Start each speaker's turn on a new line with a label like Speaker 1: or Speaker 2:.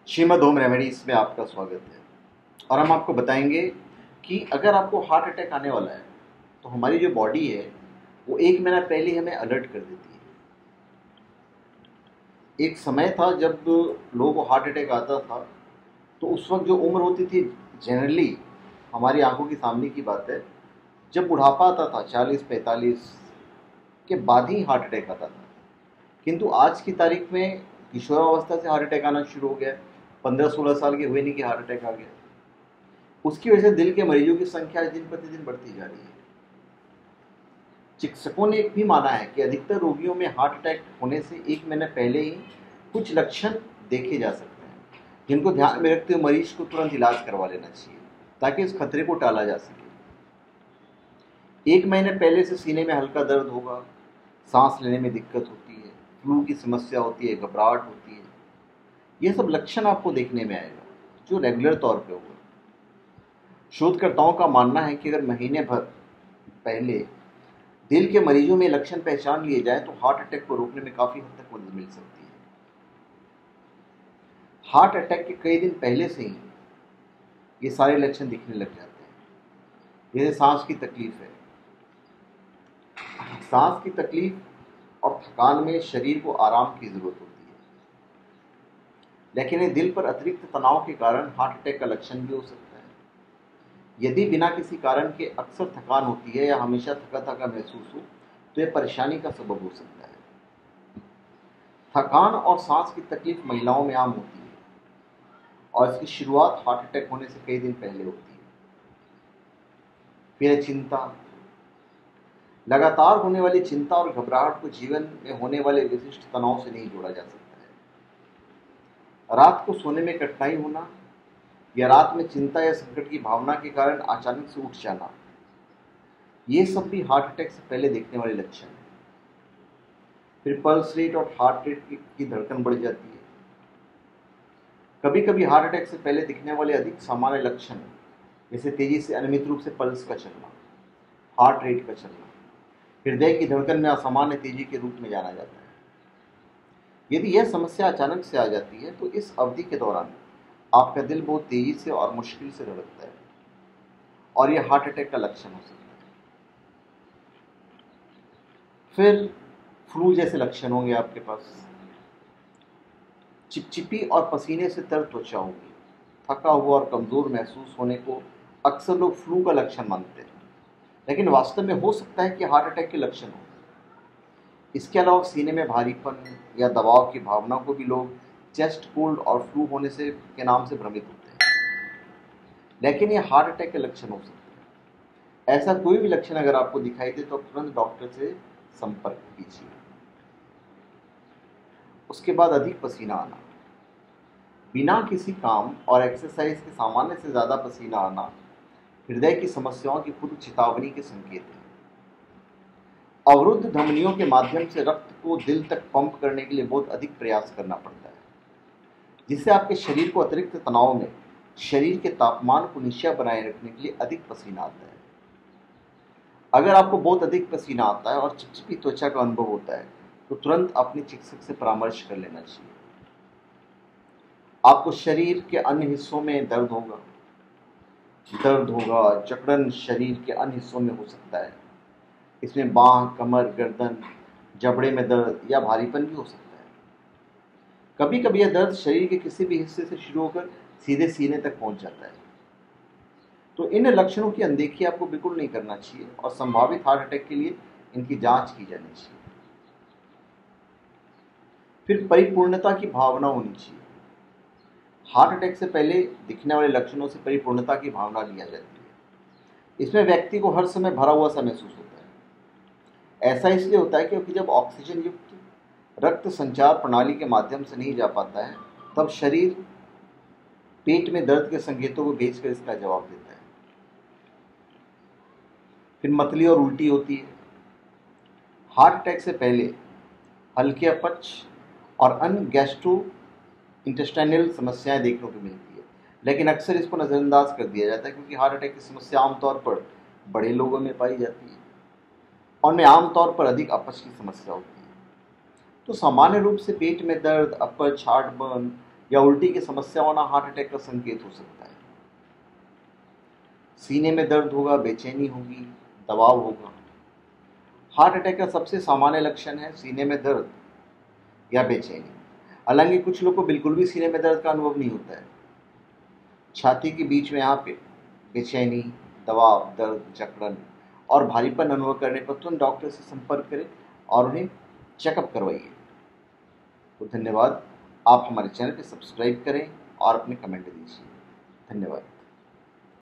Speaker 1: Shrimad home remedies में आपका स्वागत है। और हम आपको बताएंगे कि अगर आपको हार्ट अटैक आने वाला है तो हमारी जो बॉडी है वो 1 महीना पहले हमें अलर्ट कर देती है। एक समय था जब लोगों को हार्ट अटैक आता था तो उस वक्त जो उम्र होती थी, जनरली हमारी आंखों के सामने की बात है, जब बुढ़ापा आता था 40-45 के बाद ही हार्ट अटैक आता था। किंतु आज की तारीख में किशोरावस्था से हार्ट अटैक आना शुरू हो गया। 15-16 साल के हुए नहीं कि हार्ट अटैक आ गया। उसकी वजह से दिल के मरीजों की संख्या दिन प्रतिदिन बढ़ती जा रही है। चिकित्सकों ने एक भी माना है कि अधिकतर रोगियों में हार्ट अटैक होने से 1 महीने पहले ही कुछ लक्षण देखे जा सकते हैं, जिनको ध्यान में रखते हुए मरीज को तुरंत इलाज करवा लेना चाहिए ताकि इस खतरे को टाला जा सके। 1 महीने पहले से सीने में हल्का दर्द होगा, सांस लेने में दिक्कत होती है, फ्लू की समस्या होती है, घबराहट होती है। ये सब लक्षण आपको देखने में आएगा जो रेगुलर तौर पे होगा। शोधकर्ताओं का मानना है कि अगर महीने भर पहले दिल के मरीजों में लक्षण पहचान लिए जाए तो हार्ट अटैक को रोकने में काफी हद तक मदद मिल सकती है। हार्ट अटैक के कई दिन पहले से ही ये सारे लक्षण दिखने लग जाते हैं। जैसे सांस की तकलीफ है। सांस की तकलीफ और थकान में शरीर को आराम की जरूरत होती है, लेकिन ये दिल पर अतिरिक्त तनाव के कारण हार्ट अटैक का लक्षण भी हो सकता है। यदि बिना किसी कारण के अक्सर थकान होती है या हमेशा थका थका महसूस हो तो यह परेशानी का सबब हो सकता है। थकान और सांस की तकलीफ महिलाओं में आम होती है और इसकी शुरुआत हार्ट अटैक होने से कई दिन पहले होती है। फिर चिंता। लगातार होने वाली चिंता और घबराहट को जीवन में होने वाले विशिष्ट तनाव से नहीं जोड़ा जा सकता है। रात को सोने में कठिनाई होना या रात में चिंता या संकट की भावना के कारण अचानक से उठ जाना, ये सब भी हार्ट अटैक से पहले देखने वाले लक्षण हैं। फिर पल्स रेट और हार्ट रेट की धड़कन बढ़ जाती है। कभी कभी हार्ट अटैक से पहले दिखने वाले अधिक सामान्य लक्षण जैसे तेजी से अनियमित रूप से पल्स का चलना, हार्ट रेट का चलना, हृदय की धड़कन में असामान्य तेजी के रूप में जाना जाता है। यदि यह समस्या अचानक से आ जाती है तो इस अवधि के दौरान आपका दिल बहुत तेजी से और मुश्किल से धड़कता है और यह हार्ट अटैक का लक्षण हो सकता है। फिर फ्लू जैसे लक्षण होंगे आपके पास। चिपचिपी और पसीने से तर त्वचा होगी। थका हुआ और कमजोर महसूस होने को अक्सर लोग फ्लू का लक्षण मानते हैं, लेकिन वास्तव में हो सकता है कि हार्ट अटैक के लक्षण हो। इसके अलावा सीने में भारीपन या दबाव की भावना को भी लोग चेस्ट कोल्ड और फ्लू होने से के नाम से भ्रमित होते हैं, लेकिन यह हार्ट अटैक के लक्षण हो सकते हैं। ऐसा कोई भी लक्षण अगर आपको दिखाई दे तो आप तुरंत डॉक्टर से संपर्क कीजिए। उसके बाद अधिक पसीना आना। बिना किसी काम और एक्सरसाइज के सामान्य से ज़्यादा पसीना आना हृदय की समस्याओं की पूर्व चेतावनी के संकेत है। अवरुद्ध धमनियों के माध्यम से रक्त को दिल तक पंप करने के लिए बहुत अधिक प्रयास करना पड़ता है, जिससे आपके शरीर को अतिरिक्त तनाव में शरीर के तापमान को निश्चय बनाए रखने के लिए अधिक पसीना आता है। अगर आपको बहुत अधिक पसीना आता है और चिपचिपी त्वचा का अनुभव होता है तो तुरंत अपने चिकित्सक से परामर्श कर लेना चाहिए। आपको शरीर के अन्य हिस्सों में दर्द होगा, जकड़न शरीर के अन्य हिस्सों में हो सकता है। इसमें बांह, कमर, गर्दन, जबड़े में दर्द या भारीपन भी हो सकता है। कभी कभी यह दर्द शरीर के किसी भी हिस्से से शुरू होकर सीधे सीने तक पहुंच जाता है। तो इन लक्षणों की अनदेखी आपको बिल्कुल नहीं करना चाहिए और संभावित हार्ट अटैक के लिए इनकी जांच की जानी चाहिए। फिर परिपूर्णता की भावना होनी चाहिए। हार्ट अटैक से पहले दिखने वाले लक्षणों से परिपूर्णता की भावना लिया जाती है। इसमें व्यक्ति को हर समय भरा हुआ सा महसूस होता है। ऐसा इसलिए होता है क्योंकि जब ऑक्सीजन युक्त रक्त संचार प्रणाली के माध्यम से नहीं जा पाता है तब शरीर पेट में दर्द के संकेतों को भेजकर इसका जवाब देता है। फिर मतली और उल्टी होती है। हार्ट अटैक से पहले हल्के अपच और अन्य गैस्ट्रो इंटेस्टाइनल समस्याएं देखने को मिलती है, लेकिन अक्सर इसको नज़रअंदाज कर दिया जाता है क्योंकि हार्ट अटैक की समस्या आमतौर पर बड़े लोगों में पाई जाती है और में आमतौर पर अधिक अपच की समस्या होती है। तो सामान्य रूप से पेट में दर्द, अपच, हार्टबर्न या उल्टी की समस्या होना हार्ट अटैक का संकेत हो सकता है। सीने में दर्द होगा, बेचैनी होगी, दबाव होगा। हार्ट अटैक का सबसे सामान्य लक्षण है सीने में दर्द या बेचैनी। हालांकि कुछ लोग को बिल्कुल भी सीने में दर्द का अनुभव नहीं होता है। छाती के बीच में यहाँ पे बेचैनी, दबाव, दर्द, जकड़न और भारीपन अनुभव करने पर तुरंत डॉक्टर से संपर्क करें और उन्हें चेकअप करवाइए। तो धन्यवाद। आप हमारे चैनल को सब्सक्राइब करें और अपने कमेंट दीजिए। धन्यवाद।